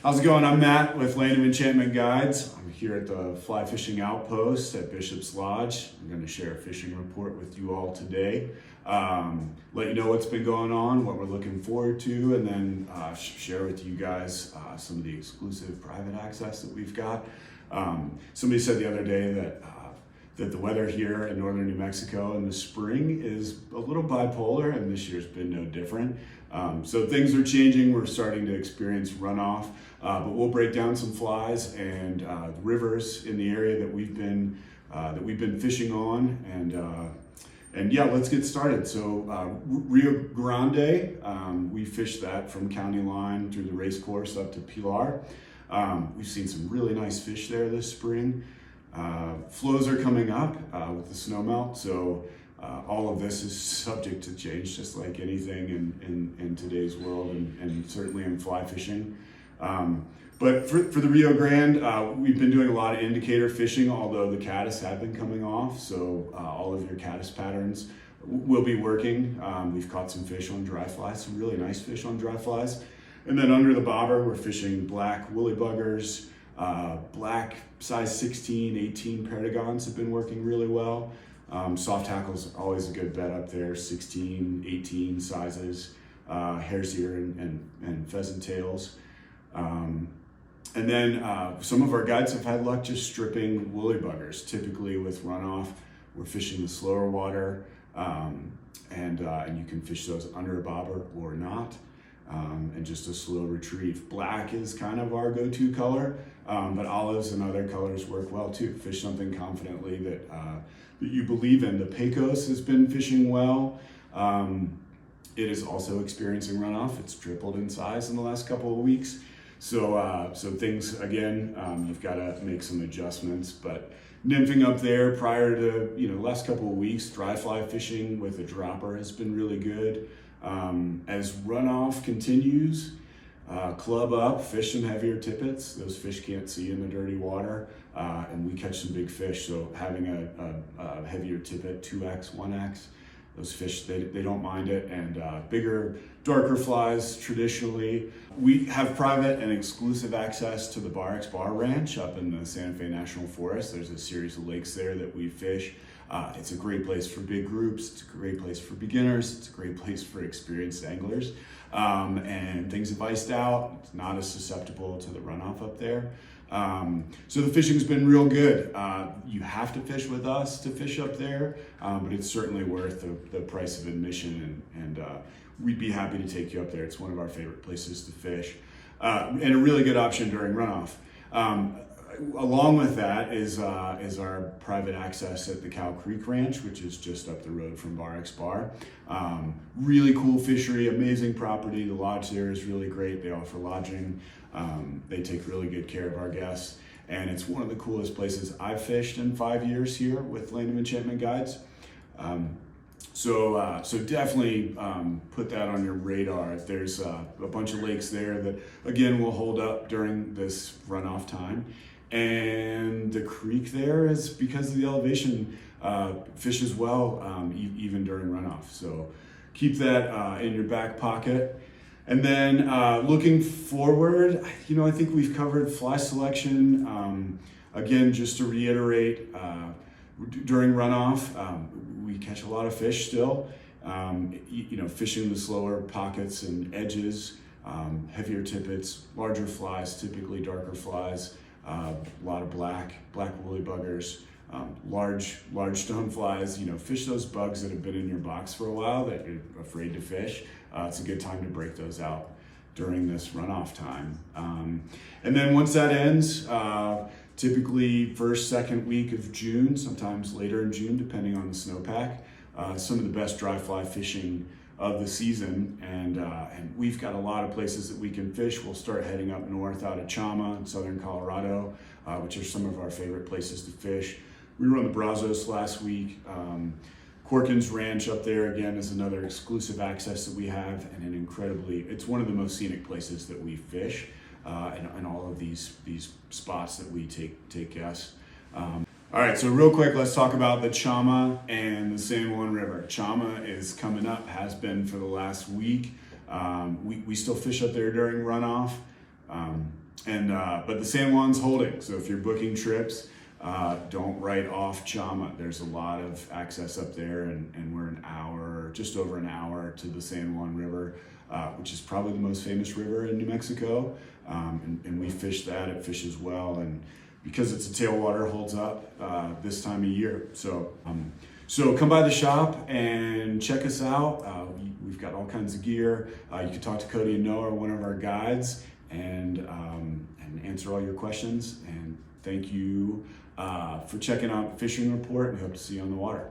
How's it going? I'm Matt with Land of Enchantment Guides. I'm here at the Fly Fishing Outpost at Bishop's Lodge. I'm going to share a fishing report with you all today. Let you know what's been going on, what we're looking forward to, and then share with you guys some of the exclusive private access that we've got. Somebody said the other day that the weather here in northern New Mexico in the spring is a little bipolar, and this year's been no different. So things are changing. We're starting to experience runoff, but we'll break down some flies and rivers in the area that we've been fishing on, and yeah, let's get started. So Rio Grande, we fished that from County Line through the race course up to Pilar. We've seen some really nice fish there this spring. Flows are coming up with the snowmelt, so all of this is subject to change, just like anything in today's world, and certainly in fly fishing. But for the Rio Grande, we've been doing a lot of indicator fishing, although the caddis have been coming off, so all of your caddis patterns will be working. We've caught some fish on dry flies, some really nice fish on dry flies. And then under the bobber, we're fishing black woolly buggers, black size 16, 18 Paragons have been working really well. Soft hackle's always a good bet up there, 16, 18 sizes, hare's ear and pheasant tails. And then some of our guides have had luck just stripping woolly buggers. Typically with runoff, we're fishing the slower water, and you can fish those under a bobber or not. And just a slow retrieve. Black is kind of our go-to color, but olives and other colors work well too. Fish something confidently that you believe in. The Pecos has been fishing well. It is also experiencing runoff. It's tripled in size in the last couple of weeks. So things, again, you've got to make some adjustments, but nymphing up there prior to, last couple of weeks, dry fly fishing with a dropper has been really good. As runoff continues, club up, fish some heavier tippets. Those fish can't see in the dirty water, and we catch some big fish. So having a heavier tippet, 2X, 1X, those fish, they don't mind it. And bigger, darker flies, traditionally. We have private and exclusive access to the Bar X Bar Ranch up in the Santa Fe National Forest. There's a series of lakes there that we fish. It's a great place for big groups. It's a great place for beginners. It's a great place for experienced anglers. And things have iced out. It's not as susceptible to the runoff up there. So the fishing's been real good. You have to fish with us to fish up there, but it's certainly worth the price of admission, and we'd be happy to take you up there. It's one of our favorite places to fish, and a really good option during runoff. Along with that is our private access at the Cow Creek Ranch, which is just up the road from Bar X Bar. Really cool fishery, amazing property. The lodge there is really great. They offer lodging. They take really good care of our guests. And it's one of the coolest places I've fished in 5 years here with Land of Enchantment Guides. So definitely put that on your radar. There's a bunch of lakes there that, again, will hold up during this runoff time. And the creek there is, because of the elevation, fishes well even during runoff. So keep that in your back pocket. And then looking forward, I think we've covered fly selection. Again, just to reiterate, during runoff, we catch a lot of fish still. Fishing the slower pockets and edges, heavier tippets, larger flies, typically darker flies. A lot of black woolly buggers, large stone flies. Fish those bugs that have been in your box for a while that you're afraid to fish. It's a good time to break those out during this runoff time. And then once that ends, typically first, second week of June, sometimes later in June, depending on the snowpack, some of the best dry fly fishing of the season, and we've got a lot of places that we can fish. We'll start heading up north out of Chama in southern Colorado, which are some of our favorite places to fish. We were on the Brazos last week. Corkins Ranch up there, again, is another exclusive access that we have, and it's one of the most scenic places that we fish, and all of these spots that we take guests. All right, so real quick, let's talk about the Chama and the San Juan River. Chama is coming up, has been for the last week. We still fish up there during runoff. But the San Juan's holding. So if you're booking trips, don't write off Chama. There's a lot of access up there, and we're an hour, just over an hour to the San Juan River, which is probably the most famous river in New Mexico. And we fish that. It fishes well, and because it's a tailwater, holds up this time of year. So come by the shop and check us out. We've got all kinds of gear. You can talk to Cody and Noah, one of our guides, and answer all your questions. And thank you for checking out Fishing Report. We hope to see you on the water.